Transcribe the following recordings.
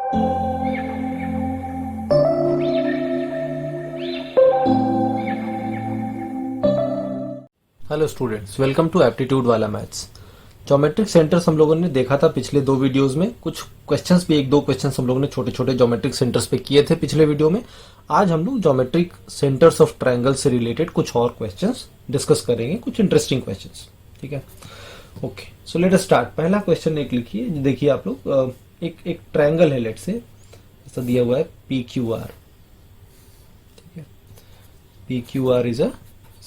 Hello students, welcome to aptitude वाला maths. Geometric centres हम लोगों ने देखा था पिछले दो वीडियोस में। कुछ क्वेश्चंस भी, एक दो क्वेश्चंस हम लोगों ने छोटे छोटे ज्योमेट्रिक सेंटर्स पे किए थे पिछले वीडियो में। आज हम लोग ज्योमेट्रिक सेंटर्स ऑफ ट्रायंगल से रिलेटेड कुछ और क्वेश्चंस डिस्कस करेंगे, कुछ इंटरेस्टिंग क्वेश्चंस। ठीक है, okay, so let us start. पहला क्वेश्चन एक लिखिए, देखिए आप लोग, एक ट्रायंगल है, लेट से ऐसा दिया हुआ है पी क्यू आर। ठीक है, P Q R is a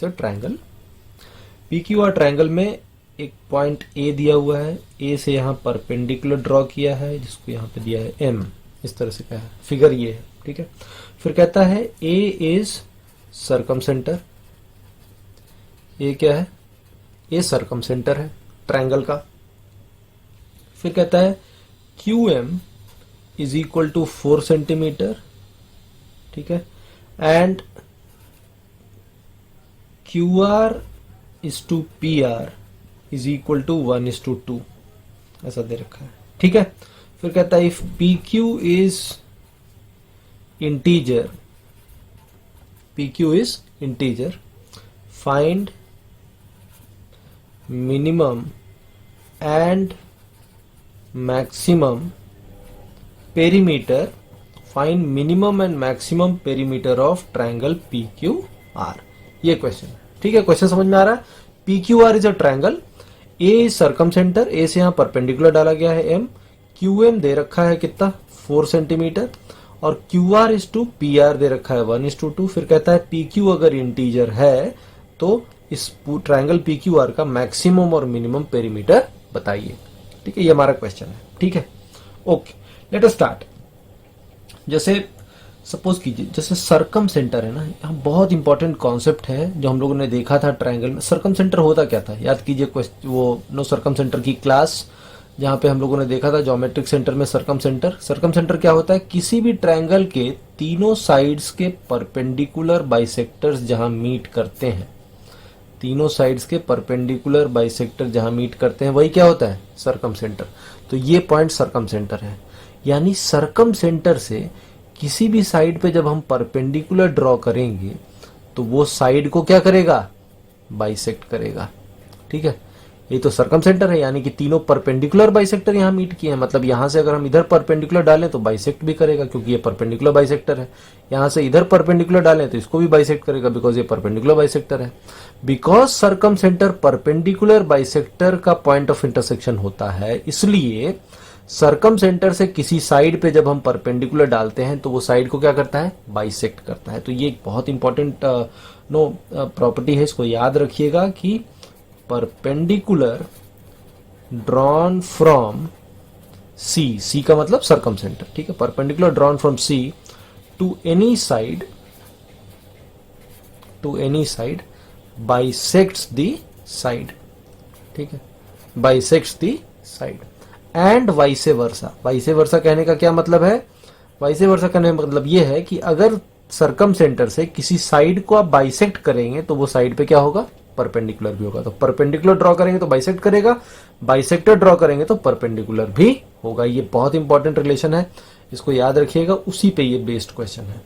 triangle. P Q are triangle में एक पॉइंट ए दिया हुआ है, ए से यहाँ परपेंडिकुलर ड्रॉ किया है, जिसको यहाँ पे दिया है एम, इस तरह से कहा है, फिगर ये है। ठीक है, फिर कहता है ए इज सरकम सेंटर। ए क्या है? ए सरकम सेंटर है ट्रायंगल का। फिर कहता है Q M is equal to 4 centimetre. ठीक है, and Q R is to P R is equal to 1:2, ऐसा दे रखा है। ठीक है, फिर कहता है if P Q is integer, P Q is integer, find minimum and maximum perimeter, find minimum and maximum perimeter of triangle P Q R. ये question है। ठीक है, क्वेश्चन समझ में आ रहा है? P Q R is a triangle, a circumcentre, A से यहां परपेंडिकुलर डाला गया है एम, क्यू एम दे रखा है कितना 4 सेंटीमीटर, और Q R is to P R दे रखा है 1:2। फिर कहता है पी क्यू अगर इंटीजर है तो इस ट्रायंगल पी क्यू आर का मैक्सिमम और मिनिमम पेरीमीटर बताइए। ठीक है, ये हमारा क्वेश्चन है। ठीक है, ओके, लेट अस स्टार्ट। जैसे सपोज कीजिए, जैसे सरकम सेंटर है ना, यहाँ बहुत इंपॉर्टेंट कॉन्सेप्ट है जो हम लोगों ने देखा था ट्रायंगल में। सरकम सेंटर होता क्या था, याद कीजिए वो नो सरकम सेंटर की क्लास, जहाँ पे हम लोगों ने देखा था ज्योमेट्रिक सेंटर में सरकम सेंटर। सरकम सेंटर क्या होता है? किसी भी ट्रायंगल के तीनों साइड्स के परपेंडिकुलर बाइसेक्टर्स जहां मीट करते हैं, तीनों साइड्स के परपेंडिकुलर बाइसेक्टर जहां मीट करते हैं, वही क्या होता है? सरकम सेंटर। तो ये पॉइंट सरकम सेंटर है। यानी सरकम सेंटर से किसी भी साइड पे जब हम परपेंडिकुलर ड्रॉ करेंगे तो वो साइड को क्या करेगा? बाइसेक्ट करेगा। ठीक है, ये तो सरकम सेंटर है, यानी कि तीनों परपेंडिकुलर बाइसेक्टर यहां मीट किए हैं। मतलब यहां से अगर हम इधर परपेंडिकुलर डालें तो बाइसेक्ट भी करेगा, क्योंकि ये परपेंडिकुलर बाइसेक्टर है। यहां से इधर परपेंडिकुलर डालें तो इसको भी बाइसेक्ट करेगा, बिकॉज ये परपेंडिकुलर बाइसेक्टर है। बिकॉज सरकम सेंटर परपेंडिकुलर बाइसेक्टर का पॉइंट ऑफ इंटरसेक्शन होता है, इसलिए सरकम सेंटर से किसी साइड पे जब हम परपेंडिकुलर डालते हैं तो वो साइड को क्या करता है? बाइसेक्ट करता है। तो ये एक बहुत इंपॉर्टेंट प्रॉपर्टी है, इसको याद रखिएगा कि perpendicular drawn from C, C का मतलब सरकम सेंटर। ठीक है, perpendicular drawn from C to any side, bisects the side. ठीक है, bisects the side. And vice versa, vice versa कहने का क्या मतलब है? वाइसे वर्सा कहने का मतलब यह है कि अगर सरकम सेंटर से किसी साइड को आप बाइसेक्ट करेंगे तो वो साइड पे क्या होगा? परपेंडिकुलर भी होगा। तो परपेंडिकुलर ड्रॉ करेंगे तो बाइसेक्ट करेगा, बाइसेक्टर ड्रॉ करेंगे तो परपेंडिकुलर भी होगा। ये बहुत इंपॉर्टेंट रिलेशन है, इसको याद रखिएगा, उसी पे ये बेस्ड क्वेश्चन है।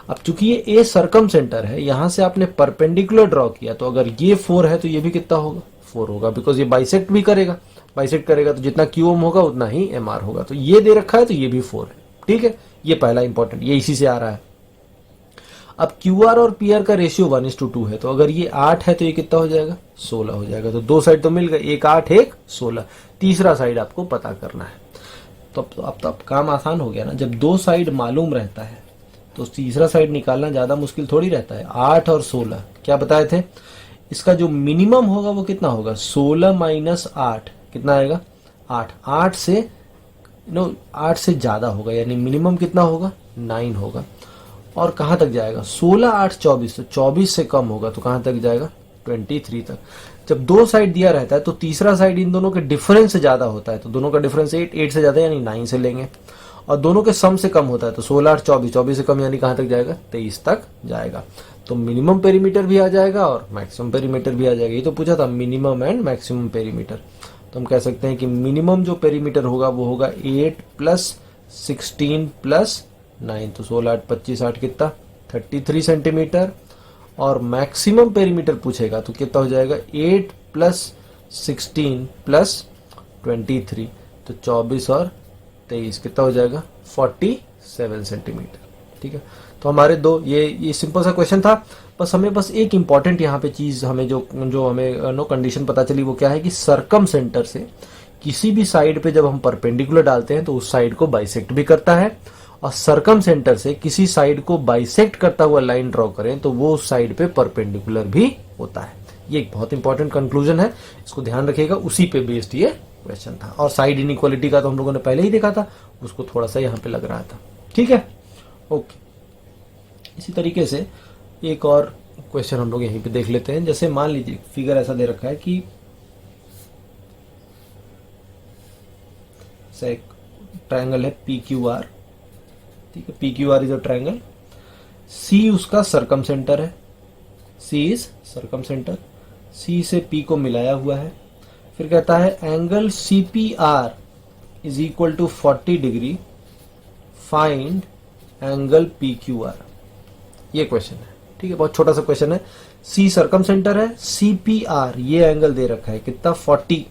अब चूंकि ये ए सरकम सेंटर है, यहां से आपने परपेंडिकुलर ड्रॉ किया, तो अगर ये 4 है तो ये भी कितना होगा? 4 होगा, बिकॉज ये बाइसेक्ट भी करेगा। बाइसेक्ट करेगा तो जितना क्यू एम होगा उतना ही एम आर होगा। तो ये दे रखा है तो ये भी 4 है। ठीक है, ये पहला इंपॉर्टेंट, ये इसी से आ रहा है। अब क्यू आर और पी आर का रेशियो 1:2 है, तो अगर ये 8 है तो ये कितना हो जाएगा? 16 हो जाएगा। तो दो साइड तो मिल गए, एक 8 एक 16। तीसरा साइड आपको पता करना है। तो अब काम आसान हो गया ना। जब दो साइड मालूम रहता है तो तीसरा साइड निकालना ज्यादा मुश्किल थोड़ी रहता है। 8 और 16 क्या बताए थे? इसका जो मिनिमम होगा वो कितना होगा? 16 माइनस 8 कितना आएगा? 8। 8 से ज्यादा होगा, यानी मिनिमम कितना होगा? 9 होगा। और कहां तक जाएगा? 16 8 24, तो 24 से कम होगा तो कहां तक जाएगा? 23 तक। जब दो साइड दिया रहता है तो तीसरा साइड इन दोनों के डिफरेंस से ज्यादा होता है, तो दोनों का डिफरेंस 8 से ज्यादा यानी 9 से लेंगे। और दोनों के सम से कम होता है तो 16 8 24, 24 से कम यानी कहां तक जाएगा? 23 तक जाएगा। तो मिनिमम पेरीमीटर भी आ जाएगा और मैक्सिमम पेरीमीटर भी आ जाएगा। ये तो पूछा था मिनिमम एंड मैक्सिमम पेरीमीटर। तो हम कह सकते हैं कि मिनिमम जो पेरीमीटर होगा वो होगा 8 प्लस 16 प्लस 9, तो 16 8 25 8 कितना 33 सेंटीमीटर। और मैक्सिमम पेरीमीटर पूछेगा तो कितना हो जाएगा 8 प्लस 16 प्लस 23, तो 24 और 23 कितना हो जाएगा 47 सेंटीमीटर। ठीक है, तो हमारे दो ये सिंपल सा क्वेश्चन था। बस हमें बस एक इंपॉर्टेंट यहाँ पे चीज हमें जो हमें नो कंडीशन पता चली वो क्या है कि सरकम सेंटर से किसी भी साइड पे जब हम परपेंडिकुलर डालते हैं तो उस साइड को बाइसेक्ट भी करता है, और सरकम सेंटर से किसी साइड को बाइसेक्ट करता हुआ लाइन ड्रॉ करें तो वो उस साइड पे परपेंडिकुलर भी होता है। ये एक बहुत इंपॉर्टेंट कंक्लूजन है, इसको ध्यान रखिएगा, उसी पे बेस्ड ये क्वेश्चन था। और साइड इनइक्वालिटी का तो हम लोगों ने पहले ही देखा था, उसको थोड़ा सा यहाँ पे लग रहा था। ठीक है, ओके। इसी तरीके से एक और क्वेश्चन हम लोग यहीं पे देख लेते हैं। जैसे मान लीजिए फिगर ऐसा दे रखा है कि एक ट्रायंगल है पी क्यू आर। ठीक है, P Q R is a triangle, C उसका सरकम सेंटर है, सी इज सरकम सेंटर, सी से पी को मिलाया हुआ है। फिर कहता है angle C P R is equal to 40 degree, find angle P Q R. ये क्वेश्चन है। ठीक है, बहुत छोटा सा क्वेश्चन है। सी सरकम सेंटर है, सी पी आर ये एंगल दे रखा है कितना 40,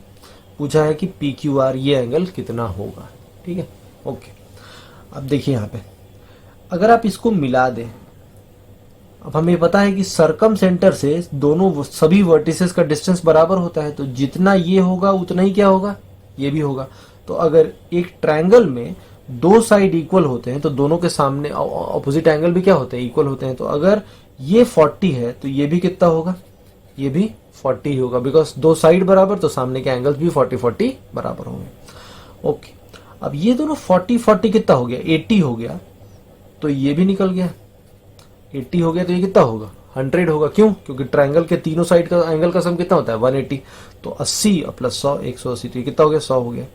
पूछा है कि पी क्यू आर ये एंगल कितना होगा। ठीक है, ओके। अब देखिए यहाँ पे अगर आप इसको मिला दें, अब हमें पता है कि सरकम सेंटर से दोनों सभी वर्टिसेस का डिस्टेंस बराबर होता है, तो जितना ये होगा उतना ही क्या होगा, ये भी होगा। तो अगर एक ट्रायंगल में दो साइड इक्वल होते हैं तो दोनों के सामने ऑपोजिट एंगल भी क्या होते हैं, इक्वल होते हैं। तो अगर ये 40 है तो ये भी कितना होगा, ये भी 40 ही होगा, बिकॉज दो साइड बराबर तो सामने के एंगल्स भी 40-40 बराबर होंगे। ओके, अब ये दोनों 40-40 कितना हो गया, 80 हो गया, तो ये भी निकल गया 80 हो गया, तो ये कितना होगा 100 होगा। क्यों, क्योंकि ट्रायंगल के तीनों साइड का एंगल का सम कितना होता है 180, तो 80 प्लस 100 180, तो ये कितना हो गया 100 हो गया।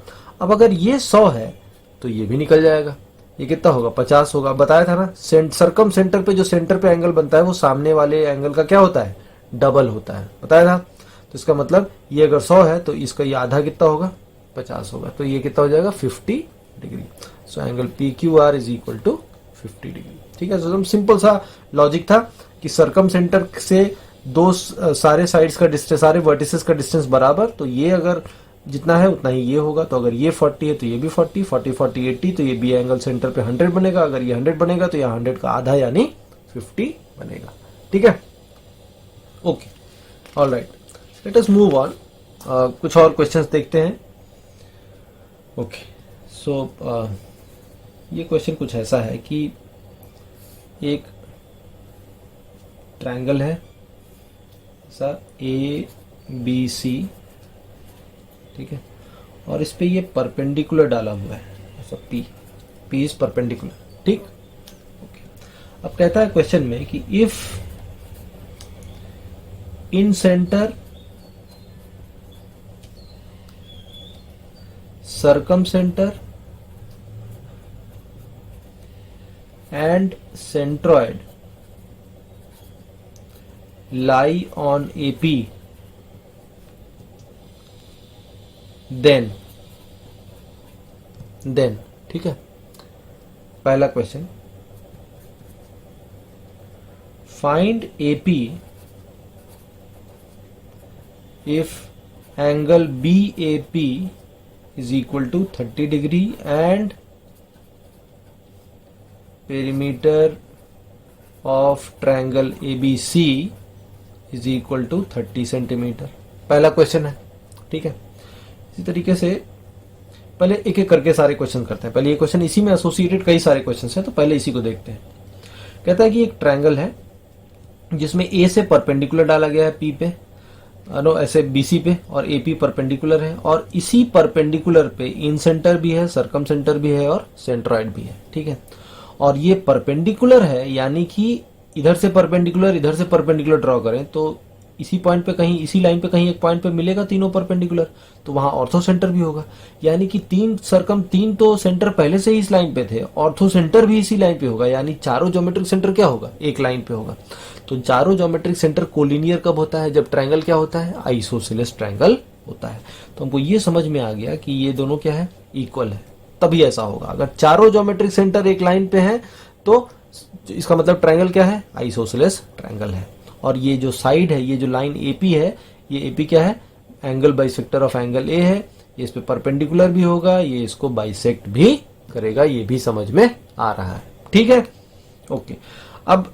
अब अगर ये 100 है तो ये भी निकल जाएगा, ये कितना होगा 50 होगा। बताया था ना, सरकम सेंटर पे जो सेंटर पे एंगल बनता है वो सामने वाले एंगल का क्या होता है, डबल होता है, बताया था। तो इसका मतलब ये अगर 100 है तो इसका ये आधा कितना होगा 50 होगा, तो ये कितना हो जाएगा 50 degree. So angle P Q R is equal to 50 degree. ठीक है, तो सिंपल सा लॉजिक था कि सरकम सेंटर से दो सारे साइड्स का डिस्टेंस, सारे वर्टिसेस का डिस्टेंस बराबर, तो ये अगर जितना है उतना ही ये होगा। तो अगर ये 40 है तो ये भी 40, 40 40 80, तो ये बी एंगल सेंटर पे 100 बनेगा। अगर ये 100 बनेगा तो यहाँ 100 का आधा यानी 50 बनेगा। ठीक है, okay, alright, let us move on. कुछ और क्वेश्चंस देखते हैं। ओके, सो ये क्वेश्चन कुछ ऐसा है कि एक ट्रायंगल है ऐसा ए बी सी, ठीक है, और इस पे ये परपेंडिकुलर डाला हुआ है ऐसा पी इज परपेंडिकुलर। ठीक, ओके। अब कहता है क्वेश्चन में कि if incentre circumcentre and centroid lie on AP, then ठीक है, पहला question, find AP if angle BAP is equal to 30 degree and perimeter of triangle ABC is equal to 30 centimetre. पहला question है। ठीक है, इसी तरीके से पहले एक एक करके सारे क्वेश्चन करते हैं। पहले ये क्वेश्चन, इसी में एसोसिएटेड कई सारे क्वेश्चन हैं, तो पहले इसी को देखते हैं। कहता है कि एक ट्रायंगल है जिसमें ए से परपेंडिकुलर डाला गया है पी पे, नो ऐसे बीसी पे, और एपी परपेंडिकुलर है, और इसी परपेंडिकुलर पे इन सेंटर भी है, सरकम सेंटर भी है और सेंट्रॉइड भी है। ठीक है, और ये परपेंडिकुलर है, यानी कि इधर से परपेंडिकुलर ड्रॉ करें तो इसी पॉइंट पे कहीं, इसी लाइन पे कहीं एक पॉइंट पे मिलेगा तीनों परपेंडिकुलर, तो वहां ऑर्थो सेंटर भी होगा। यानी कि तीन तो सेंटर पहले से ही इस लाइन पे थे, ऑर्थो सेंटर भी इसी लाइन पे होगा, यानी चारों ज्योमेट्रिक सेंटर क्या होगा, एक लाइन पे होगा। तो चारों ज्योमेट्रिक सेंटर कोलिनियर कब होता है, जब ट्रायंगल क्या होता है, आइसोसेलेस ट्रायंगल होता है। तो हमको ये समझ में आ गया कि ये दोनों क्या है, इक्वल है। तभी ऐसा होगा। अगर चारों ज्योमेट्रिक सेंटर एक लाइन पे हैं तो इसका मतलब ट्रायंगल क्या है, आइसोसेलेस ट्रायंगल है। और ये जो साइड है, ये जो लाइन एपी है, ये एपी क्या है, angle bisector of angle A है, ये इस पे परपेंडिकुलर भी होगा, ये इसको बाइसेक्ट भी करेगा, ये भी समझ में आ रहा है। ठीक है, ओके। अब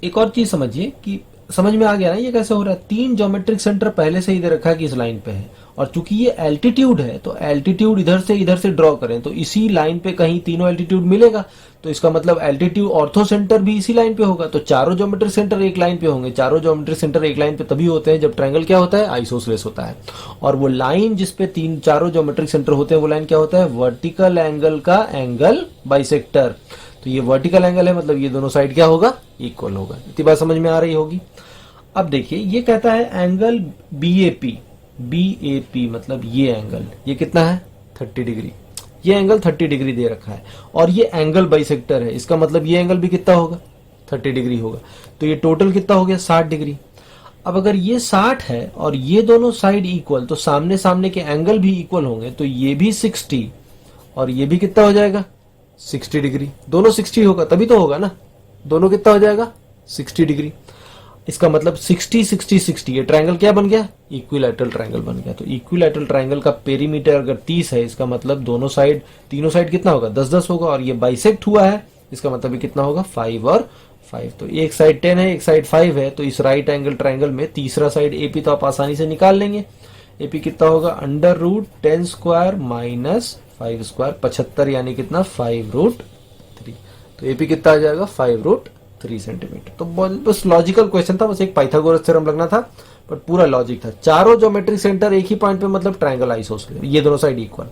एक और चीज समझिए कि समझ में आ गया ना ये कैसे हो रहा है। तीन ज्योमेट्रिक सेंटर पहले से ही दे रखा है कि इस लाइन पे है, और चूंकि ये एल्टीट्यूड है तो एल्टीट्यूड इधर से ड्रॉ करें तो इसी लाइन पे कहीं तीनों एल्टीट्यूड मिलेगा, तो इसका मतलब एल्टीट्यूड ऑर्थो सेंटर भी इसी लाइन पे होगा। तो चारों ज्योमेट्रिक सेंटर एक लाइन पे होंगे। चारों ज्योमेट्रिक सेंटर एक लाइन पे तभी होते हैं जब ट्रायंगल क्या होता है, आइसोसेलेस होता है। और वो लाइन जिसपे चारों ज्योमेट्रिक सेंटर होते हैं वो लाइन क्या होता है, वर्टिकल एंगल का एंगल बाइसेक्टर। तो ये वर्टिकल एंगल है, मतलब ये दोनों साइड क्या होगा, इक्वल होगा। इतनी बात समझ में आ रही होगी। अब देखिए ये कहता है एंगल बीएपी, बीएपी मतलब ये एंगल, ये कितना है 30 डिग्री, ये एंगल 30 डिग्री दे रखा है, और ये एंगल बाइसेक्टर है, इसका मतलब ये एंगल भी कितना होगा, 30 डिग्री होगा। तो ये टोटल कितना हो गया, 60 डिग्री। अब अगर ये 60 है और ये दोनों साइड इक्वल, तो सामने सामने के एंगल भी इक्वल होंगे, तो ये भी 60 और ये भी कितना हो जाएगा, 60 डिग्री। दोनों 60 होगा तभी तो होगा ना, दोनों कितना हो जाएगा, 60 डिग्री। इसका मतलब 60 60 60, ये ट्रायंगल क्या बन गया, इक्विलैटरल ट्रायंगल बन गया। तो इक्विलैटरल ट्रायंगल का पेरीमीटर अगर 30 है, इसका मतलब दोनों साइड, तीनों साइड कितना होगा, 10 10 होगा। और ये बाइसेक्ट हुआ है, इसका मतलब कितना होगा, 5 और 5। तो एक साइड 10 है, एक साइड 5 है, तो इस राइट एंगल ट्रायंगल में तीसरा साइड एपी तो आप आसानी से निकाल लेंगे। एपी कितना होगा, √10 स्क्वायर माइनस 5 स्क्वायर, 75 यानी कितना, 5√3। तो एपी कितना आ जाएगा, 5√3 सेंटीमीटर। तो बस लॉजिकल क्वेश्चन था, बस एक पाइथागोरस थ्योरम लगना था, बट पूरा लॉजिक था। चारों ज्योमेट्रिक सेंटर एक ही पॉइंट पे, मतलब ट्रायंगल आइसोसेलेस, ये दोनों साइड इक्वल,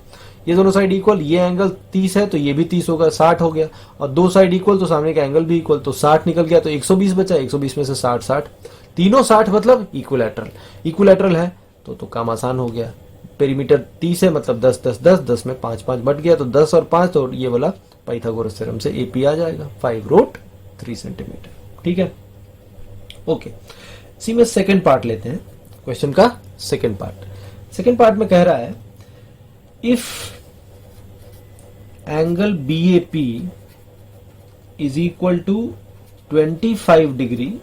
ये दोनों साइड इक्वल, ये एंगल 30 है तो ये भी 30 होगा, 60 हो गया। और दो साइड इक्वल तो सामने का एंगल भी इक्वल, तो 60 निकल गया, तो 120 बचा, 120 में से 60 60, तीनों 60 मतलब इक्विलैटरल, इक्विलैटरल है तो काम आसान हो गया। पेरीमीटर 30 है, मतलब 10 10 10, 10 में 5 5 बट गया, तो 10 और 5, तो ये वाला पाइथागोरस थ्योरम से एपी आ जाएगा 5√3 सेंटीमीटर। ठीक है, ओके। इसी में सेकंड पार्ट लेते हैं, क्वेश्चन का सेकंड पार्ट। सेकंड पार्ट में कह रहा है if angle B A P is equal to 25 degree,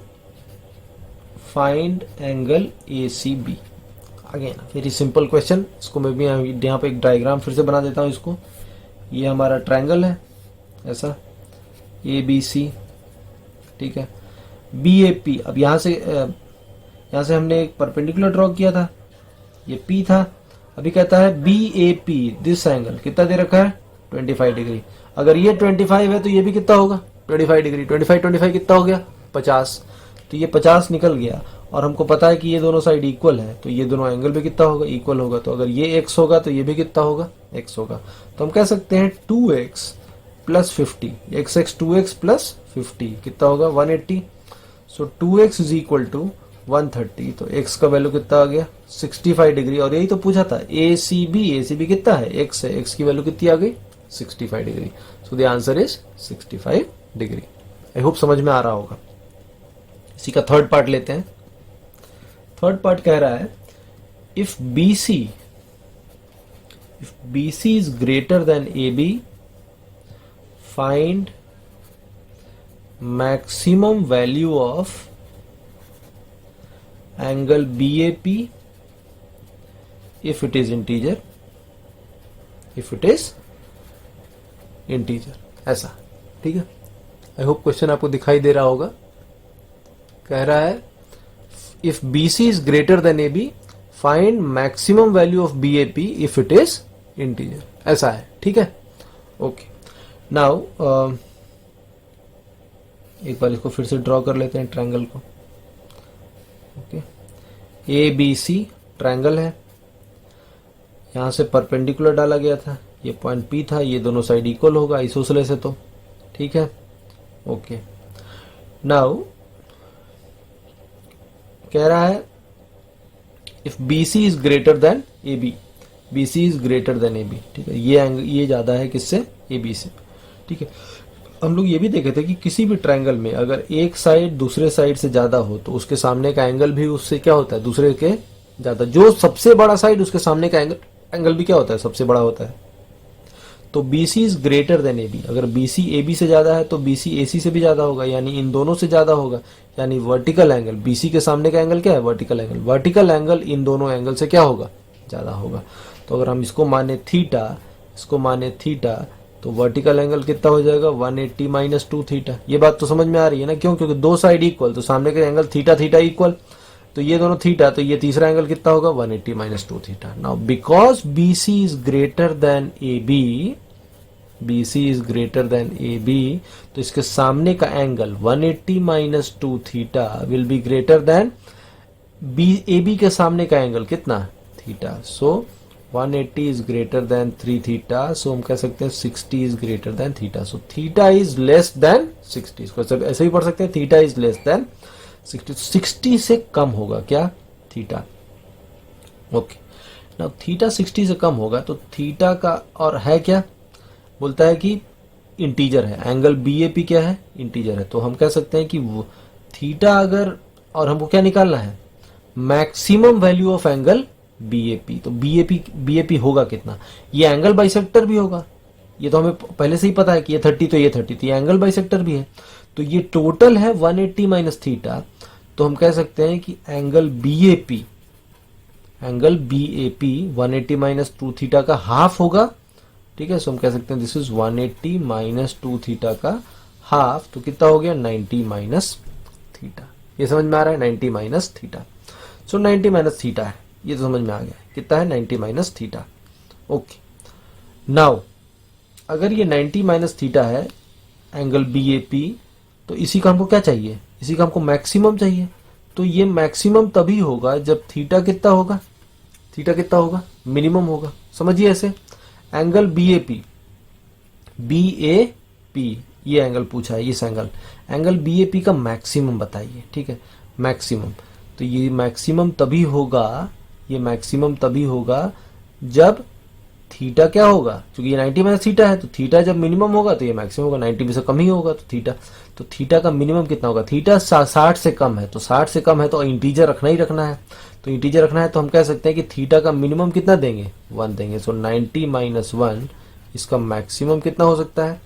find angle A C B. Again very simple question, इसको मैं भी यहाँ पे एक डायग्राम फिर से बना देता हूँ। इसको, ये हमारा ट्रायंगल है ऐसा, ए बी सी, ठीक है, बी ए पी। अब यहाँ से हमने एक परपेंडिकुलर ड्रॉ किया था, ये पी था। अभी कहता है B A P, this angle कितना दे रखा है, 25 डिग्री। अगर ये 25 है तो ये भी कितना होगा, 25 डिग्री। 25 कितना हो गया, 50। तो ये 50 निकल गया, और हमको पता है कि ये दोनों साइड इक्वल है, तो ये दोनों एंगल भी कितना होगा, इक्वल होगा। तो अगर ये x होगा तो ये भी कितना होगा, x होगा। तो हम कह सकते हैं 2x plus 50, x 2x plus 50 कितना होगा, 180। सो 2x इज इक्वल टू 130, तो x का वैल्यू कितना आ गया, 65 डिग्री। और यही तो पूछा था, ACB कितना है, x है, x की वैल्यू कितनी आ गई, 65 degree. So the answer is 65 degree. I hope समझ में आ रहा होगा। इसी का थर्ड पार्ट लेते हैं। थर्ड पार्ट कह रहा है if BC is greater than AB, find maximum value of angle BAP if it is integer, ऐसा। ठीक है, आई होप क्वेश्चन आपको दिखाई दे रहा होगा। कह रहा है if BC is greater than AB, find maximum value of BAP if it is integer, ऐसा है। ठीक है, ओके। नाउ एक बार इसको फिर से ड्रॉ कर लेते हैं ट्रायंगल को। ओके, ABC ट्रायंगल है, यहां से परपेंडिकुलर डाला गया था, ये पॉइंट P था, ये दोनों साइड इक्वल होगा, आइसोसेलेस है तो। ठीक है, ओके। नाउ कह रहा है if BC is greater than AB, BC is greater than AB। ठीक है, ये ज्यादा है किससे, AB से। ठीक है, हम लोग ये भी देखे थे कि किसी भी ट्रायंगल में अगर एक साइड दूसरे साइड से ज्यादा हो तो उसके सामने का एंगल भी उससे क्या होता है, दूसरे के ज्यादा। जो सबसे बड़ा साइड उसके सामने का एंगल भी क्या होता है, सबसे बड़ा होता है। तो BC is greater than AB। अगर BC AB से ज्यादा है तो BC AC से भी ज्यादा होगा, यानी इन दोनों से ज्यादा होगा। यानी वर्टिकल एंगल, BC के सामने का एंगल क्या है? Vertical angle. Vertical angle in दोनों एंगल से क्या होगा? ज्यादा होगा। तो अगर हम इसको माने थीटा, इसको माने थीटा, तो वर्टिकल एंगल कितना हो जाएगा? 180 माइनस 2 थीटा। ये बात तो समझ में आ रही है ना? क्यों? क्योंकि दो साइड इक्वल, तो सामने का एंगल थीटा थीटा इक्वल, तो ये दोनों थीटा, तो ये तीसरा एंगल कितना होगा? 180 minus 2 theta. Now because BC is greater than AB, BC is greater than AB, तो इसके सामने का angle 180 minus 2 theta will be greater than AB के सामने का एंगल कितना? Theta. So 180 is greater than 3 theta, so हम कह सकते हैं 60 is greater than theta. So theta is less than 60। इसको ऐसे भी पढ़ सकते हैं, थीटा इज लेस देन 60। 60 से कम होगा क्या? थीटा। ओके, नाउ थीटा 60 से कम होगा तो थीटा का और है क्या? बोलता है कि इंटीजर है। एंगल BAP क्या है? इंटीजर है। तो हम कह सकते हैं कि थीटा अगर, और हमको क्या निकालना है? Maximum value of angle BAP। तो BAP होगा कितना? ये एंगल बाइसेक्टर भी होगा, ये तो हमें पहले से ही पता है कि ये 30 तो ये 30, तो ये एंगल बाइसेक्टर भी है। तो ये टोटल है 180 माइनस थीटा, तो हम कह सकते हैं कि एंगल BAP 180 माइनस 2 थीटा का हाफ होगा। ठीक है, सो हम कह सकते हैं दिस इज 180 माइनस 2 थीटा का हाफ, तो कितना हो गया? 90 माइनस थीटा। ये समझ में आ रहा है? 90 माइनस थीटा। सो 90 माइनस थीटा है, ये तो समझ में आ गया कितना है? 90 माइनस थीटा। ओके, नाउ अगर ये 90 माइनस थीटा है एंगल BAP, तो इसी का हमको क्या चाहिए? इसी का हमको मैक्सिमम चाहिए। तो ये मैक्सिमम तभी होगा जब थीटा कितना होगा? थीटा कितना होगा? मिनिमम होगा। समझिए ऐसे, एंगल BAP ये एंगल पूछा है, इस एंगल BAP का मैक्सिमम बताइए। ठीक है, मैक्सिमम। तो ये मैक्सिमम तभी होगा, ये मैक्सिमम तभी होगा जब थीटा क्या होगा? क्योंकि ये 90 माइनस थीटा है, तो थीटा जब मिनिमम होगा तो ये मैक्सिमम होगा, 90 में से कम ही होगा तो थीटा का मिनिमम कितना होगा? थीटा 60 से कम है, तो 60 से कम है तो इंटीजर रखना ही रखना है। तो इंटीजर रखना है तो हम कह सकते हैं कि थीटा का मिनिमम कितना देंगे? 1 देंगे। सो 90 माइनस 1, इसका मैक्सिमम कितना हो सकता है?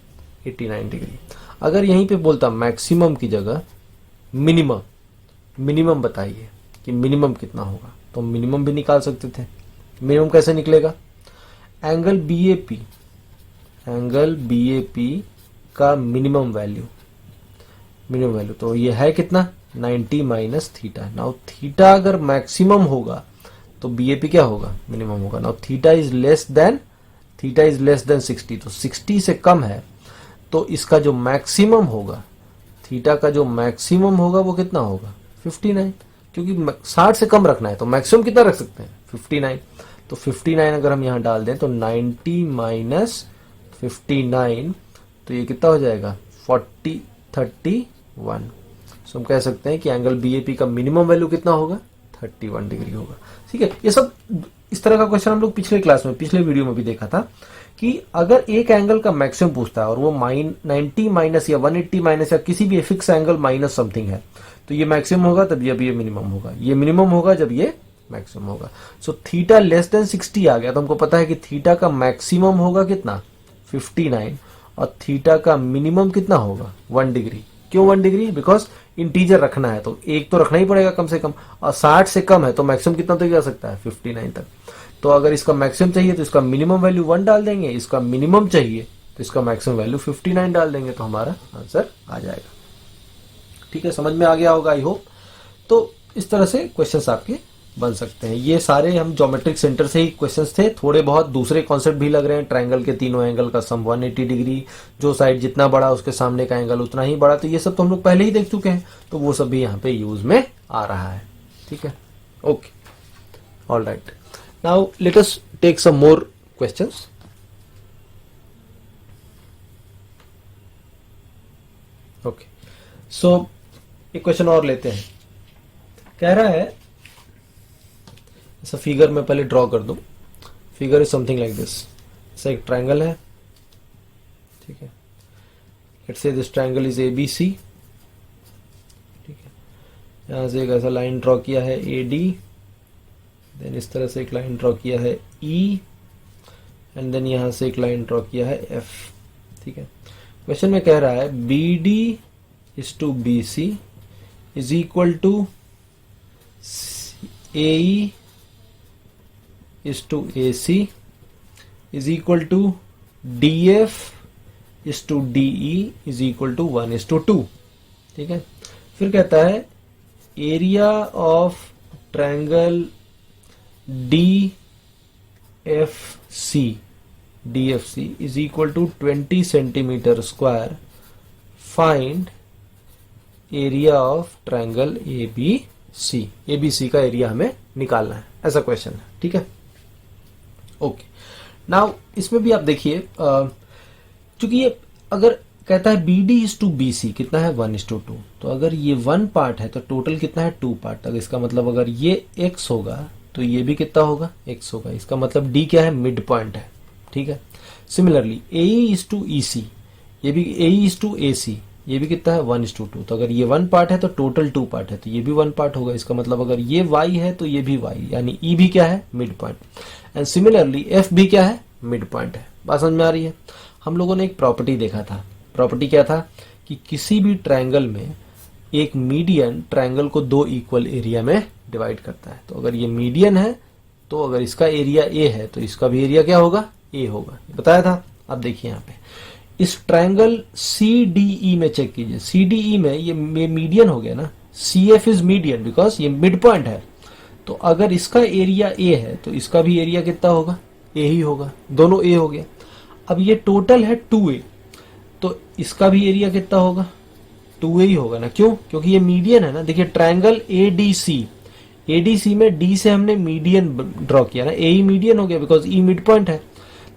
89 डिग्री। अगर यहीं पे बोलता मैक्सिमम की जगह मिनिमम, मिनिमम बताइए कि मिनिमम कितना होगा, तो मिनिमम भी निकाल सकते थे। मिनिमम कैसे निकलेगा? एंगल BAP का मिनिमम वैल्यू, तो ये है कितना? 90 माइनस थीटा। नाउ थीटा अगर मैक्सिमम होगा तो BAP क्या होगा? मिनिमम होगा। Now theta is less than 60, तो 60 से कम है, तो इसका जो मैक्सिमम होगा, थीटा का जो मैक्सिमम होगा वो कितना होगा? 59, क्योंकि 60 से कम रखना है तो मैक्सिमम कितना रख सकते हैं? 59। तो 59 अगर हम यहां डाल दें तो 90 माइनस 59, तो ये कितना हो जाएगा? 31। सो हम कह सकते हैं कि एंगल BAP का मिनिमम वैल्यू कितना होगा? 31 डिग्री होगा। ठीक है, ये सब इस तरह का क्वेश्चन हम लोग पिछले क्लास में, पिछले वीडियो में भी देखा था कि अगर एक एंगल का मैक्सिमम पूछता है और वो 90 माइनस या 180 माइनस या किसी भी फिक्स एंगल माइनस समथिंग है, तो ये मैक्सिमम होगा तब ये मिनिमम होगा, ये मिनिमम होगा जब ये मैक्सिमम होगा। सो थीटा लेस देन 60 आ गया, तो हमको पता है कि थीटा का मैक्सिमम होगा कितना? 59, और थीटा का मिनिमम कितना होगा? 1 डिग्री। क्यों 1 डिग्री? बिकॉज इंटीजर रखना है तो एक तो रखना ही पड़ेगा कम से कम, और 60 से कम है तो मैक्सिमम कितना तक जा सकता है? 59 तक। तो अगर इसका मैक्सिमम चाहिए तो इसका मिनिमम वैल्यू 1 डाल देंगे, इसका मिनिमम चाहिए तो इसका मैक्सिमम वैल्यू 59 डाल देंगे, तो हमारा आंसर आ जाएगा। ठीक है, समझ में आ गया होगा आई होप। तो इस तरह से क्वेश्चंस आपके बन सकते हैं। ये सारे हम ज्योमेट्रिक सेंटर से ही क्वेश्चंस थे। थोड़े बहुत दूसरे कॉन्सेप्ट भी लग रहे हैं, ट्रायंगल के तीनों एंगल का सम 180 डिग्री, जो साइड जितना बड़ा उसके सामने का एंगल उतना ही बड़ा, तो ये सब तो हम लोग पहले ही देख चुके हैं, तो वो सब भी यहाँ पे यूज में आ रहा है। ठीक है, okay, all right. Now let us take some more questions. Okay, so एक क्वेश्चन और लेते हैं। कह रहा है, ऐसा फिगर में पहले ड्रॉ कर दूं। Figure is something like this. ऐसा एक ट्रायंगल है, ठीक है। Let's say this triangle is ABC, ठीक है। यहां से एक ऐसा लाइन ड्रॉ किया है AD, देन इस तरह से एक लाइन ड्रॉ किया है E, एंड देन यहां से एक लाइन ड्रॉ किया है एफ। ठीक है, क्वेश्चन में कह रहा है B D is to B C is equal to A E is to A C is equal to D F is to D E is equal to 1:2। ठीक है, फिर कहता है area of triangle D F C is equal to 20 centimetre square, find area of triangle A B C का area हमें निकालना है, ऐसा क्वेश्चन है। ठीक है, ओके। नाउ इसमें भी आप देखिए, चूंकि ये अगर कहता है B D is to B C कितना है 1:2, तो अगर ये 1 पार्ट है तो टोटल कितना है 2 पार्ट। अगर इसका मतलब अगर ये x होगा तो ये भी कितना होगा x होगा। इसका मतलब d क्या है, मिड पॉइंट है। ठीक है, सिमिलरली ए इज टू ई सी, ये भी ए इज टू ए सी, ये भी कितना है 1:2। तो अगर ये 1 पार्ट है तो टोटल 2 पार्ट है, तो ये भी 1 पार्ट होगा। इसका मतलब अगर ये y है तो ये भी y, यानी e भी क्या है, mid point. And similarly f भी क्या है, मिड पॉइंट है। बात समझ में आ रही है। हम लोगों ने एक प्रॉपर्टी देखा था। प्रॉपर्टी क्या था कि किसी भी ट्रायंगल में एक मीडियन ट्रायंगल को 2 इक्वल एरिया में डिवाइड करता है। तो अगर ये मीडियन है तो अगर इसका एरिया a है तो इसका भी एरिया क्या होगा, a होगा, बताया था। अब देखिए यहाँ पे इस ट्रायंगल CDE में चेक कीजिए, CDE में ये मीडियन हो गया ना, CF इज मीडियन बिकॉज ये मिड पॉइंट है। तो अगर इसका एरिया a है तो इसका भी एरिया कितना होगा, a ही होगा, दोनों a हो गया। अब ये टोटल है 2a, तो इसका भी एरिया कितना होगा, 2a ही होगा ना। क्यों, क्योंकि ये मीडियन है ना। देखिए ट्रायंगल ADC में D से हमने मीडियन ड्रॉ किया ना, A ही मीडियन हो गया बिकॉज E मिड पॉइंट है।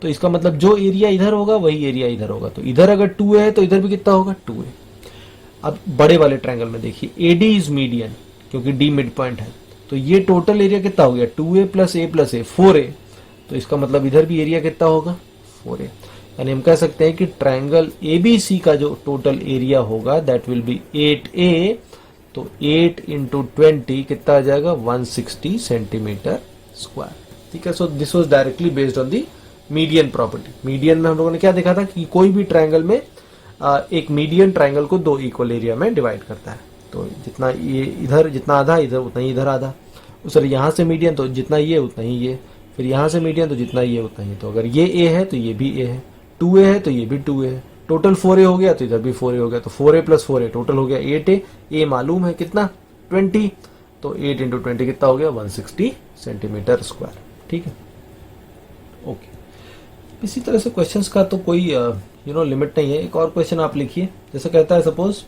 तो इसका मतलब जो एरिया इधर होगा वही एरिया इधर होगा। तो इधर अगर 2a है तो इधर भी कितना होगा, 2a। अब बड़े वाले ट्रायंगल में देखिए AD इज मीडियन क्योंकि D मिड पॉइंट है, तो ये टोटल एरिया कितना हो गया, 2a plus a plus a 4a। तो इसका मतलब इधर भी एरिया कितना होगा, 4a। यानी हम कह सकते हैं कि ट्रायंगल ABC का जो टोटल एरिया होगा दैट विल बी 8a। तो 8 इंटू 20 कितना आ जाएगा, 160 सेंटीमीटर स्क्वायर। ठीक है, so this was directly based on the median property. Median में हम लोगों ने क्या देखा था कि कोई भी ट्रायंगल में एक मीडियन ट्रायंगल को 2 इक्वल एरिया में डिवाइड करता है। तो जितना ये इधर जितना आधा इधर उतना ही इधर आधा, सॉरी यहाँ से मीडियन तो जितना ये उतना ही ये, फिर यहाँ से मीडियन तो जितना ये उतना ही। तो अगर ये a है तो ये भी a है, 2a है तो ये भी 2a है, टोटल 4a हो गया तो इधर भी 4a हो गया। तो 4a प्लस 4a टोटल हो गया 8a। a मालूम है कितना, 20। तो 8 इंटू 20 कितना हो गया, 160 सेंटीमीटर स्क्वायर। ठीक है, ओके। इसी तरह से क्वेश्चंस का तो कोई लिमिट नहीं है। एक और क्वेश्चन आप लिखिए, जैसे कहता है suppose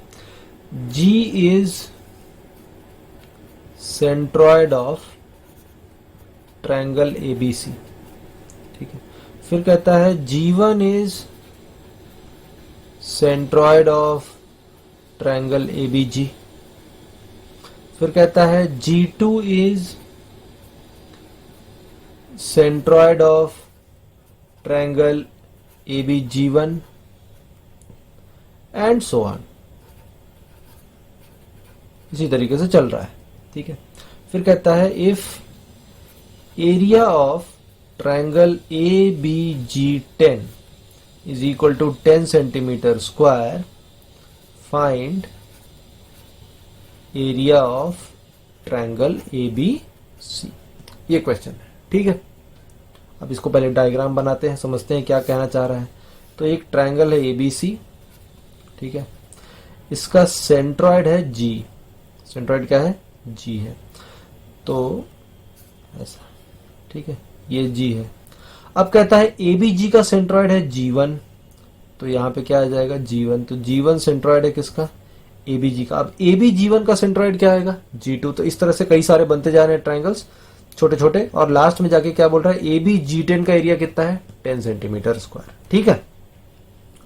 G is centroid of triangle ABC। ठीक है, फिर कहता है G1 is centroid of triangle ABG। फिर कहता है G2 is centroid of triangle ABG1 and so on. इसी तरीके से चल रहा है। ठीक है, फिर कहता है if area of triangle ABG10 is equal to 10 centimetre square, find area of triangle ABC। ये क्वेश्चन है। ठीक है, अब इसको पहले डायग्राम बनाते हैं, समझते हैं क्या कहना चाह रहा है। तो एक ट्रायंगल है ABC। ठीक है, इसका सेंट्रॉइड है G। सेंट्रॉइड क्या है, G है, तो ऐसा। ठीक है, ये G है। अब कहता है ABG का सेंट्रॉइड है G1, तो यहाँ पे क्या आ जाएगा, G1। तो G1 सेंट्रॉइड है किसका, ABG का। अब ABG1 का सेंट्रॉइड क्या आएगा, G2। तो इस तरह से कई सारे बनते जा रहे हैं ट्रायंगल्स छोटे छोटे, और लास्ट में जाके क्या बोल रहा है, ABG10 का एरिया कितना है, 10 सेंटीमीटर स्क्वायर। ठीक है,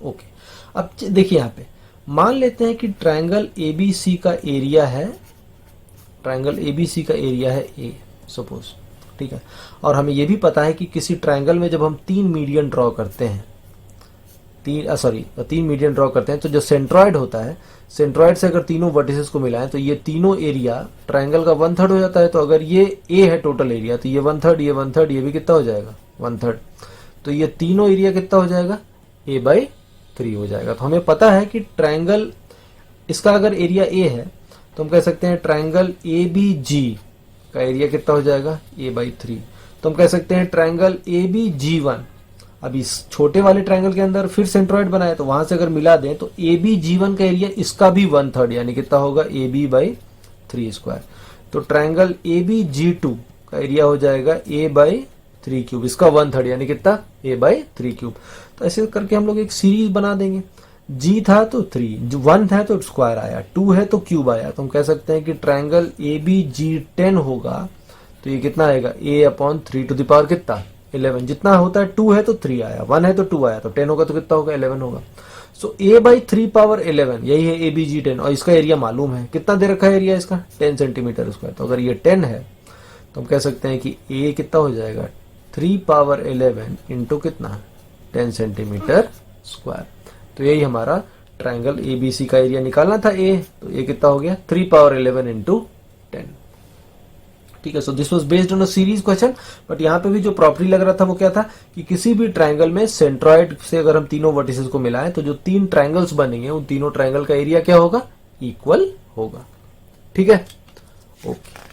ओके। अब देखिए यहाँ पे मान लेते हैं कि ट्रायंगल ABC का एरिया है, ट्रायंगल ABC का एरिया है A सपोज। ठीक है, और हमें यह भी पता है कि किसी ट्रायंगल में जब हम 3 मीडियन ड्रॉ करते हैं, 3 मीडियन ड्रॉ करते हैं, तो जो सेंट्रॉइड होता है, सेंट्रॉइड से अगर तीनों वर्टिसेस को मिलाएं तो ये तीनों एरिया ट्रायंगल का 1/3 हो जाता है। तो अगर ये A है टोटल एरिया, तो ये 1/3, ये 1/3, ये भी कितना हो जाएगा, 1/3। तो ये तीनों एरिया कितना हो जाएगा, a/3 हो जाएगा। तो हमें पता है कि ट्रायंगल, इसका अगर एरिया a है तो हम कह सकते हैं ट्रायंगल ABG का एरिया कितना हो जाएगा, a/3। तो हम कह सकते हैं ट्रायंगल ABG1, अब इस छोटे वाले ट्रायंगल के अंदर फिर सेंट्रोइड बनाए तो वहां से अगर मिला दें तो ABG1 का एरिया इसका भी 1/3 यानी कितना होगा, AB/3²। तो ट्रायंगल ABG2 का एरिया हो जाएगा a/3³ इसका 1/3 यानी कितना, a/3³। तो ऐसे करके हम लोग एक सीरीज बना देंगे। G था तो 3, 1 है तो स्क्वायर आया, 2 है तो क्यूब आया। तो हम कह सकते हैं कि ट्रायंगल ABG10 होगा तो ये कितना आएगा, a/3 कितना, 11। जितना होता है 2 है तो 3 आया, 1 है तो 2 आया, तो 10 होगा तो कितना होगा, 11 होगा। सो a/3 यही है ABG10 और इसका एरिया मालूम है, कितना दे रखा है एरिया इसका, 10 सेंटीमीटर स्क्वायर। तो अगर ये 10 है तो हम कह सकते हैं कि a कितना हो जाएगा, 3/11 इंटू कितना, 10 सेंटीमीटर स्क्वायर। तो यही हमारा ट्रायंगल ABC का एरिया निकालना था a, तो ये कितना हो गया, 3/11 इंटू 10। ठीक है, so this was based on a series question. But यहाँ पे भी जो प्रॉपर्टी लग रहा था वो क्या था कि किसी भी ट्रायंगल में सेंट्रॉइड से अगर हम तीनों वर्टिसेस को मिलाएं तो जो 3 ट्रायंगल्स बनेंगे उन तीनों ट्रायंगल का एरिया क्या होगा, इक्वल होगा। ठीक है, ओके।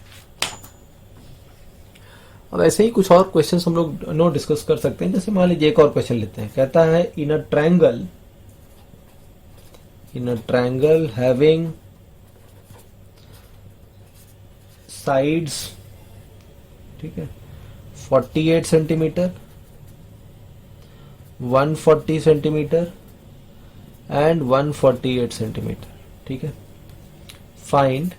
अब ऐसे ही कुछ और क्वेश्चंस हम लोग नो डिस्कस कर सकते हैं। जैसे मान लीजिए एक और क्वेश्चन लेते हैं, कहता है इन अ ट्रायंगल हैविंग साइड्स, ठीक है, 48 सेंटीमीटर, 140 सेंटीमीटर एंड 148 सेंटीमीटर। ठीक है, फाइंड,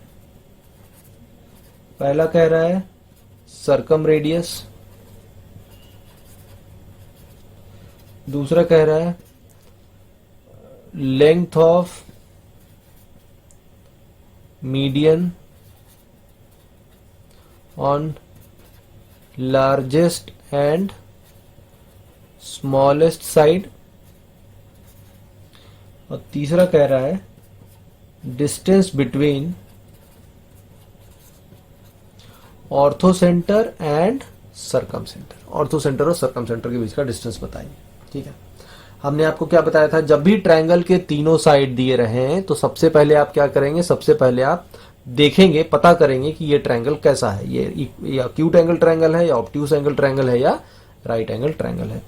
पहला कह रहा है सरकम रेडियस, दूसरा कह रहा है length of median on largest and smallest side, और तीसरा कह रहा है distance between orthocentre and circumcentre. Orthocentre और सर्कम सेंटर के बीच का डिस्टेंस बताइए। ठीक है, हमने आपको क्या बताया था, जब भी ट्रायंगल के तीनों साइड दिए रहे तो सबसे पहले आप क्या करेंगे, सबसे पहले आप देखेंगे, पता करेंगे कि ये ट्रायंगल कैसा है, ये एक्यूट एंगल ट्रायंगल है या ऑब्ट्यूस एंगल ट्रायंगल है या राइट एंगल ट्रायंगल है।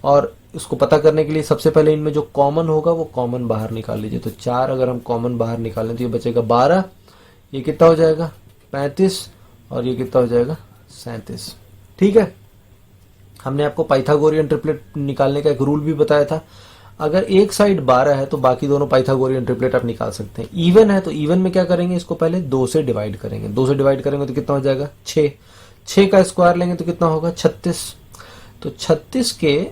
और इसको पता करने के लिए सबसे पहले इनमें जो कॉमन होगा वो कॉमन बाहर निकाल लीजिए। तो 4 अगर हम कॉमन बाहर निकालें तो ये बचेगा 12, ये कितना हो जाएगा 35, और ये कितना हो जाएगा 37। ठीक है, हमने आपको पाइथागोरियन ट्रिपलेट निकालने का एक रूल भी बताया था। अगर एक साइड 12 है तो बाकी दोनों पाइथागोरियन ट्रिपलेट आप निकाल सकते हैं। इवन है तो इवन में क्या करेंगे, इसको पहले 2 से डिवाइड करेंगे। 2 से डिवाइड करेंगे तो कितना हो जाएगा 6, 6 का स्क्वायर लेंगे तो कितना होगा 36। तो 36 के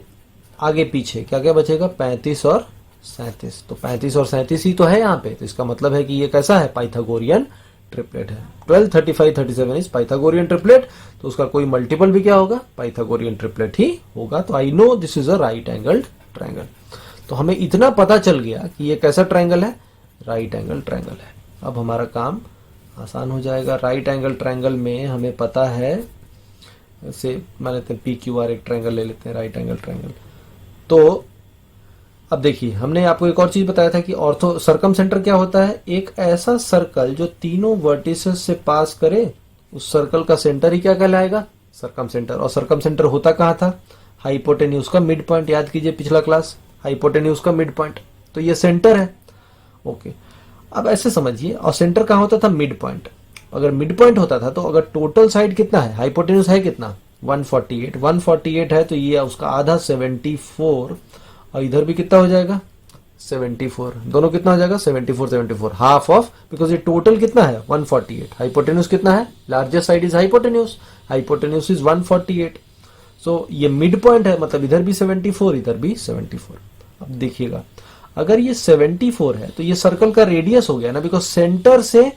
आगे पीछे क्या क्या बचेगा, 35 और 37। तो 35 और 37 ही तो है यहाँ पे, तो इसका मतलब है कि ये कैसा है, पाइथागोरियन ट्रिपलेट है। 12, 35, 37 इज पाइथागोरियन ट्रिपलेट, तो उसका कोई मल्टीपल भी क्या होगा, पाइथागोरियन ट्रिपलेट ही होगा। तो I know this is a right angled triangle. तो हमें इतना पता चल गया कि ये कैसा ट्रायंगल है, राइट एंगल ट्रायंगल है। अब हमारा काम आसान हो जाएगा। राइट एंगल ट्रायंगल में हमें पता है, से मान लेते हैं PQR एक ट्रायंगल ले लेते हैं, राइट एंगल ट्रायंगल। तो अब देखिए, हमने आपको एक और चीज बताया था कि ऑर्थो सर्कम सेंटर क्या होता है, एक ऐसा सर्कल जो तीनों वर्टिसेस से पास करे, उस सर्कल का सेंटर ही क्या कहलाएगा, सर्कम सेंटर। और सर्कम सेंटर होता कहाँ था, हाइपोटेन्यूज का मिड पॉइंट। याद कीजिए पिछला क्लास, हाइपोटेन्यूज का मिड पॉइंट, तो ये सेंटर है। ओके, अब ऐसे समझिए, और सेंटर कहाँ होता था, मिड पॉइंट। अगर मिड पॉइंट होता था तो अगर टोटल साइड कितना है, हाइपोटेन्यूज है कितना 148, 148 है तो ये उसका आधा 74, और इधर भी कितना हो जाएगा 74, दोनों कितना हो जाएगा 74, 74, हाफ ऑफ, बिकॉज ये टोटल कितना है 148, हाइपोटेन्यूज कितना है, largest side is hypotenuse, hypotenuse is 148। सो ये मिड पॉइंट है, मतलब इधर भी 74, इधर भी 74। अब देखिएगा, अगर ये 74 है तो ये सर्कल का रेडियस हो गया ना, बिकॉज सेंटर से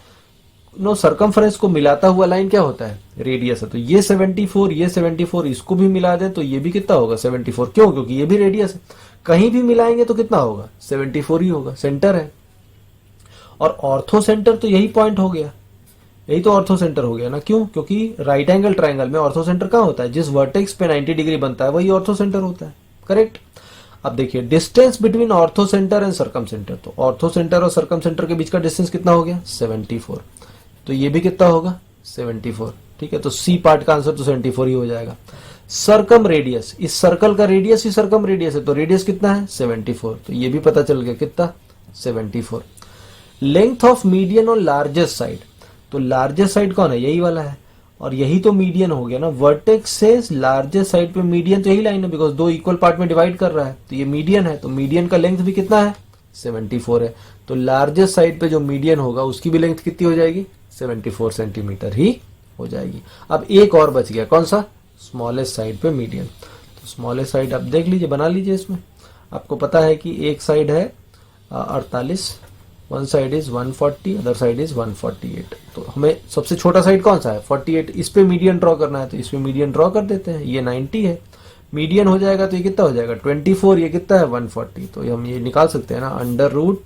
नो सर्कमफ्रेंस को मिलाता हुआ लाइन क्या होता है, रेडियस है। तो ये 74, ये 74, इसको भी मिला दें तो ये भी कितना होगा 74, क्यों, क्योंकि ये भी रेडियस है। कहीं भी मिलाएंगे तो कितना होगा 74 ही होगा, सेंटर है। और ऑर्थो सेंटर तो यही पॉइंट हो गया, यही तो ऑर्थो सेंटर हो गया ना, क्यों, क्योंकि राइट एंगल ट्रायंगल में ऑर्थो सेंटर कहाँ होता है, जिस वर्टेक्स पे 90 डिग्री बनता है वही ऑर्थो सेंटर होता है। करेक्ट। अब देखिए distance between orthocentre and circum centre, तो ऑर्थो सेंटर और सर्कम सेंटर के बीच का डिस्टेंस कितना हो गया 74, तो ये भी कितना होगा 74, ठीक है। तो सी पार्ट का आंसर तो 74 ही हो जाएगा। सर्कम रेडियस, इस सर्कल का रेडियस ही सर्कम रेडियस है, तो रेडियस कितना है 74, तो ये भी पता चल गया कितना 74। Length of median on largest side, तो लार्जेस्ट साइड कौन है, यही वाला है, और यही तो मीडियन हो गया ना। वर्टेक्स से लार्जेस्ट साइड पे मीडियन तो यही लाइन है, बिकॉज दो इक्वल पार्ट में डिवाइड कर रहा है, तो ये मीडियन है, तो मीडियन का लेंथ भी कितना है 74 है, तो लार्जेस्ट साइड पे जो मीडियन होगा उसकी भी लेंथ कितनी हो जाएगी 74 सेंटीमीटर ही हो जाएगी। अब एक और बच गया, कौन सा, स्मॉलेस्ट साइड पे मीडियन। तो स्मॉलेस्ट साइड आप देख लीजिए, बना लीजिए। इसमें आपको पता है कि एक साइड है 48, one side is 140, other side is 148, तो हमें सबसे छोटा साइड कौन सा है 48, इस पे मीडियन ड्रॉ करना है, तो इस पे मीडियन ड्रॉ कर देते हैं। ये 90 है, मीडियन हो जाएगा तो ये कितना हो जाएगा 24, ये कितना है 140, तो हम ये निकाल सकते हैं ना, अंडर रूट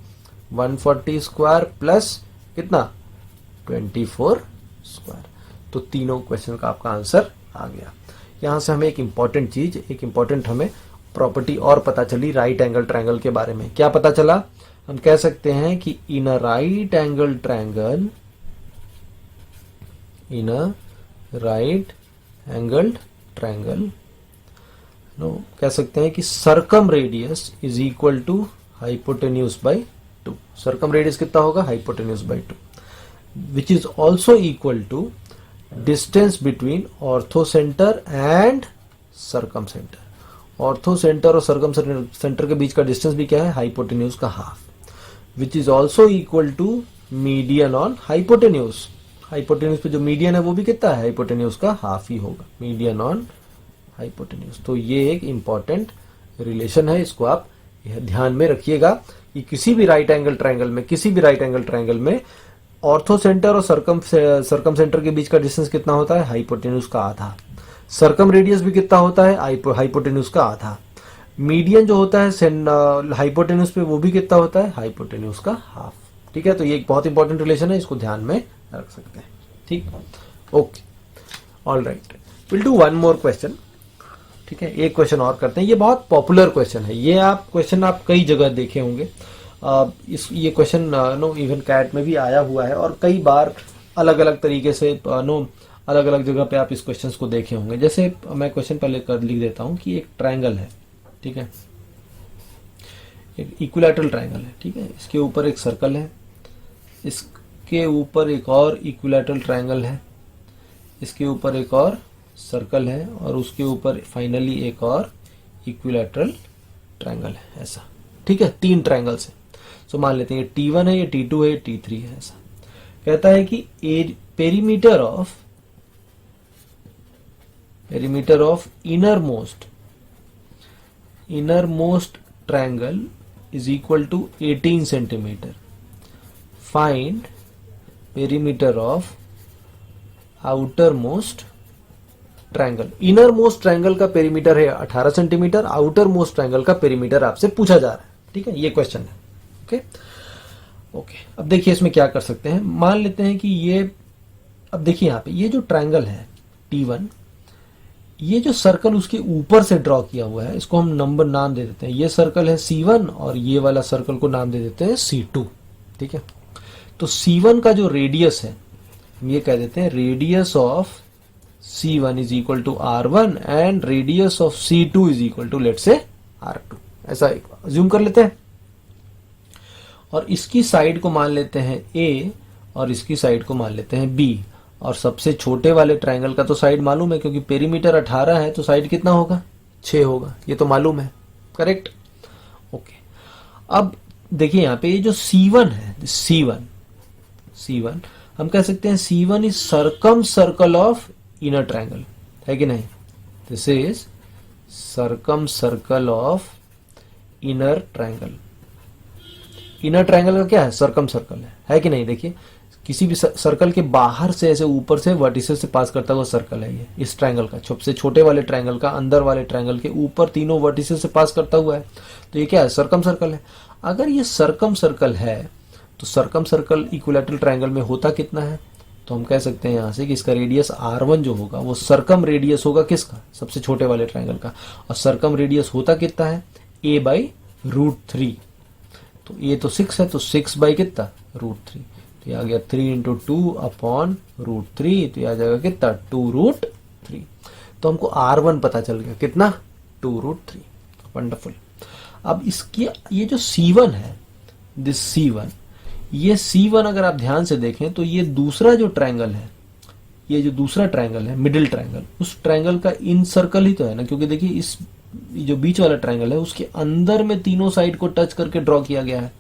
140 स्क्वायर प्लस कितना 24 स्क्वायर। तो तीनों क्वेश्चन का आपका आंसर आ गया। यहां से हमें एक इंपॉर्टेंट चीज, एक इंपॉर्टेंट हमें प्रॉपर्टी और पता चली राइट एंगल ट्रायंगल के बारे में। क्या पता चला, हम कह सकते हैं कि in a right angle triangle, in a right angled triangle no कह सकते हैं कि circumradius is equal to hypotenuse by 2। Circumradius कितना होगा hypotenuse by 2, which is also equal to distance between orthocentre and circumcentre. Orthocentre और circumcentre के बीच का डिस्टेंस भी क्या है हाइपोटेन्यूज का half, which is also equal to median on hypotenuse. Hypotenuse पे जो मीडियन है वो भी कितना है हाइपोटेन्यूज का हाफ ही होगा, मीडियन ऑन हाइपोटेन्यूज। तो ये एक इंपॉर्टेंट रिलेशन है, इसको आप ध्यान में रखिएगा कि किसी भी राइट एंगल ट्रायंगल में ऑर्थो सेंटर और सर्कम सेंटर के बीच का डिस्टेंस कितना होता है हाइपोटेन्यूज का आधा, सर्कम रेडियस भी कितना होता है हाइपोटेन्यूज का आधा, मीडियन जो होता है हाइपोटेन्यूज पे वो भी कितना होता है हाइपोटेन्यूज का हाफ। ठीक है, तो ये एक बहुत इंपॉर्टेंट रिलेशन है, इसको ध्यान में रख सकते हैं। ठीक, okay, all right, will do one more question. ठीक है, एक क्वेश्चन और करते हैं। ये बहुत पॉपुलर क्वेश्चन है, ये क्वेश्चन आप कई जगह देखे होंगे। ये क्वेश्चन नो इवन कैट में भी आया हुआ है और कई बार अलग अलग तरीके से अलग अलग जगह पे आप इस क्वेश्चन को देखे होंगे। जैसे मैं क्वेश्चन पहले लिख देता हूं कि एक ट्रायंगल है, ठीक है, एक इक्विलैटरल ट्रायंगल है, ठीक है, इसके ऊपर एक सर्कल है, इसके ऊपर एक और इक्विलैटरल ट्रायंगल है, इसके ऊपर एक और सर्कल है और उसके ऊपर फाइनली एक और इक्विलैटरल ट्रायंगल है, ऐसा। ठीक है, 3 ट्रायंगल्स हैं। सो मान लेते हैं ये T1 है, ये T2 है, ये T3 है, ऐसा। कहता है कि perimeter of innermost triangle is equal to 18 centimetre. Find perimeter of outermost triangle. Innermost triangle का पेरीमीटर है 18 सेंटीमीटर, आउटर मोस्ट ट्रायंगल का पेरीमीटर आपसे पूछा जा रहा है। ठीक है, ये क्वेश्चन है। ओके, अब देखिए इसमें क्या कर सकते हैं। मान लेते हैं कि ये, अब देखिए यहां पे ये जो ट्रायंगल है T1, ये जो सर्कल उसके ऊपर से ड्रॉ किया हुआ है, इसको हम नंबर नाम दे देते हैं। ये सर्कल है C1 और ये वाला सर्कल को नाम दे देते हैं C2। ठीक है, तो C1 का जो रेडियस है हम ये कह देते हैं radius of C1 is equal to R1 and radius of C2 is equal to let say R2, ऐसा अज्यूम कर लेते हैं। और इसकी साइड को मान लेते हैं A और इसकी साइड को मान लेते हैं B। और सबसे छोटे वाले ट्रायंगल का तो साइड मालूम है, क्योंकि पेरीमीटर 18 है तो साइड कितना होगा 6 होगा, ये तो मालूम है, करेक्ट। ओके, अब देखिए यहां पे ये जो C1 है, C1 हम कह सकते हैं C1 is circum circle of inner triangle, है कि नहीं। This is circum circle of inner triangle. Inner triangle का क्या है सर्कम सर्कल है कि नहीं। देखिए किसी भी सर्कल के बाहर से ऐसे ऊपर से वर्टिसेस से पास करता हुआ सर्कल है ये, इस ट्रायंगल का सबसे छोटे वाले ट्रायंगल का अंदर वाले ट्रायंगल के ऊपर तीनों वर्टिसेस से पास करता हुआ है, तो ये क्या है सर्कम सर्कल है। अगर ये सर्कम सर्कल है तो सर्कम सर्कल इक्विलैटरल ट्रायंगल में होता कितना है तो हम कह सकते हैं यहां से कि इसका रेडियस R1 जो होगा वो सरकम रेडियस होगा किसका, सबसे छोटे वाले ट्रायंगल का, और सरकम रेडियस होता कितना है, a बाई √3। तो ये तो 6 है, तो 6 बाई कितना, √3। तो ये आ गया 3 इंटू 2 अपॉन √3, तो ये आ जाएगा कितना, 2√3। तो हमको R1 पता चल गया कितना, 2√3। वंडरफुल। अब इसकी ये जो C1 है, दिस C1, ये C1 अगर आप ध्यान से देखें तो ये दूसरा जो ट्रायंगल है, ये जो दूसरा ट्रायंगल है मिडिल ट्रायंगल, उस ट्रायंगल का इन सर्कल ही तो है ना, क्योंकि देखिए इस जो बीच वाला ट्रायंगल है उसके अंदर में तीनों साइड को टच करके ड्रॉ किया गया है।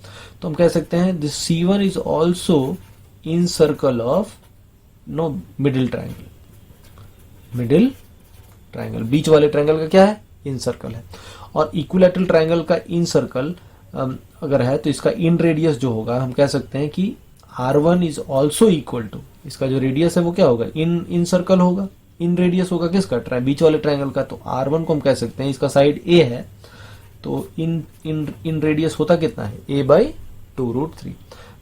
तो हम कह सकते हैं this C1 is also incircle of no middle triangle. Middle triangle बीच वाले ट्रायंगल का क्या है, इन सर्कल है। और इक्विलैटरल ट्रायंगल का इन सर्कल अगर है तो इसका इन रेडियस जो होगा हम कह सकते हैं कि R1 is also equal to, इसका जो रेडियस है वो क्या होगा, इन सर्कल होगा, इन रेडियस होगा किसका, बीच वाले ट्रायंगल का। तो R1 को हम कह सकते हैं, इसका साइड A है तो इन रेडियस होता कितना है, a बाई 2√3।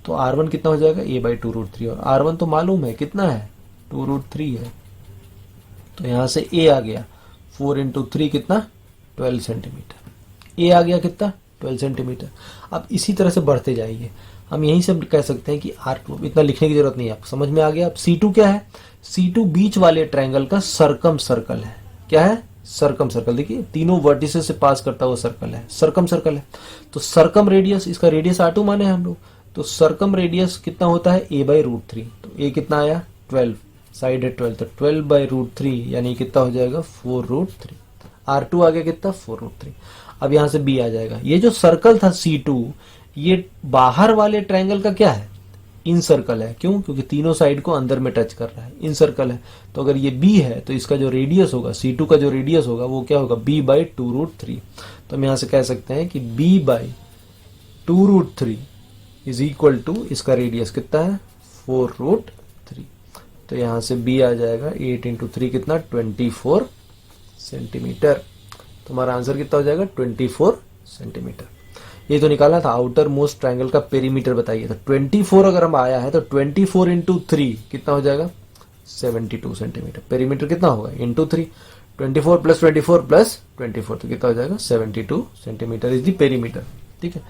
तो R1 कितना हो जाएगा, a बाई 2√3, और R1 तो मालूम है कितना है, 2√3 है। तो यहां से a आ गया 4 इंटू 3 कितना, 12 सेंटीमीटर। a आ गया कितना, 12 सेंटीमीटर। अब इसी तरह से बढ़ते जाइए, हम यहीं से कह सकते हैं कि R2, इतना लिखने की जरूरत नहीं है, आपको समझ में आ गया। अब C2 क्या है, C2 बीच वाले ट्रायंगल का सरकम सर्कल है। क्या है, सरकम सर्कल। देखिए तीनों वर्टिसेस से पास करता हुआ सर्कल है, सरकम सर्कल है। तो सरकम रेडियस, इसका रेडियस R2 माने हम लोग, तो सरकम रेडियस कितना होता है, a बाई √3। तो a कितना आया, 12, साइड है 12, तो 12 बाई √3 यानी कितना हो जाएगा, 4√3। R2 आ गया कितना, 4√3। अब यहां से B आ जाएगा। ये जो सर्कल था C2, ये बाहर वाले ट्रायंगल का क्या है, इन सर्कल है। क्यों, क्योंकि तीनों साइड को अंदर में टच कर रहा है, इन सर्कल है। तो अगर ये B है तो इसका जो रेडियस होगा, C2 का जो रेडियस होगा वो क्या होगा, B बाई 2√3। तो हम यहां से कह सकते हैं कि B by 2√3 is equal to, इसका रेडियस कितना है, 4√3। तो यहां से B आ जाएगा 8 इंटू 3 कितना, 24 सेंटीमीटर। तो हमारा आंसर कितना हो जाएगा, 24 सेंटीमीटर। ये तो निकाला था आउटर मोस्ट ट्रायंगल का पेरीमीटर बताइए। तो 24 अगर हम आया है तो 24 इंटू 3 कितना हो जाएगा, 72 सेंटीमीटर। पेरीमीटर कितना होगा, इंटू 3, 24 प्लस 24 प्लस 24, तो कितना हो जाएगा, 72 सेंटीमीटर इज द पेरीमीटर। ठीक है।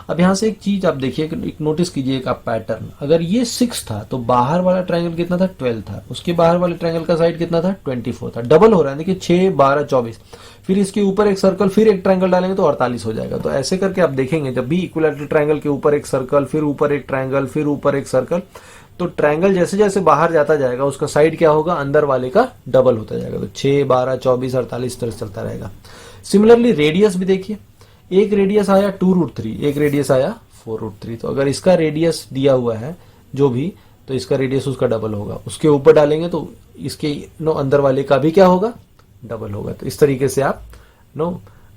अब यहां से एक चीज आप देखिए, एक नोटिस कीजिए एक आप पैटर्न। अगर ये 6 था तो बाहर वाला ट्रायंगल कितना था, 12 था। उसके बाहर वाले ट्रायंगल का साइड कितना था, 24 था। डबल हो रहा है, देखिए 6, 12, 24। फिर इसके ऊपर एक सर्कल, फिर एक ट्रायंगल डालेंगे तो 48 हो जाएगा। तो ऐसे करके आप देखेंगे, जब भी इक्विलैटरल ट्रायंगल के ऊपर एक सर्कल, फिर ऊपर एक ट्रायंगल, फिर ऊपर एक सर्कल, तो ट्रायंगल जैसे जैसे बाहर जाता जाएगा उसका साइड क्या होगा, अंदर वाले का डबल होता जाएगा। तो 6, 12, 24, 48 तरह चलता रहेगा। सिमिलरली रेडियस भी देखिए, एक रेडियस आया 2√3, एक रेडियस आया 4√3। तो अगर इसका रेडियस दिया हुआ है जो भी, तो इसका रेडियस उसका डबल होगा। उसके ऊपर डालेंगे तो इसके अंदर वाले का भी क्या होगा, डबल होगा। तो इस तरीके से आप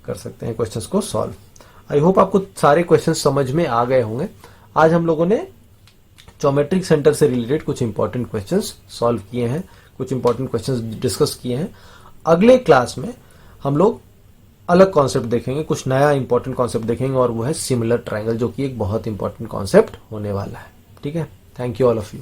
कर सकते हैं क्वेश्चंस को सॉल्व। आई होप आपको सारे क्वेश्चंस समझ में आ गए होंगे। आज हम लोगों ने ज्योमेट्रिक सेंटर से रिलेटेड कुछ इंपॉर्टेंट क्वेश्चंस सॉल्व किए हैं, कुछ इंपॉर्टेंट क्वेश्चंस डिस्कस किए हैं। अगले क्लास में हम लोग अलग कॉन्सेप्ट देखेंगे, कुछ नया इंपॉर्टेंट कॉन्सेप्ट देखेंगे, और वो है सिमिलर ट्रायंगल, जो कि एक बहुत इंपॉर्टेंट कॉन्सेप्ट होने वाला है। ठीक है। Thank you all of you.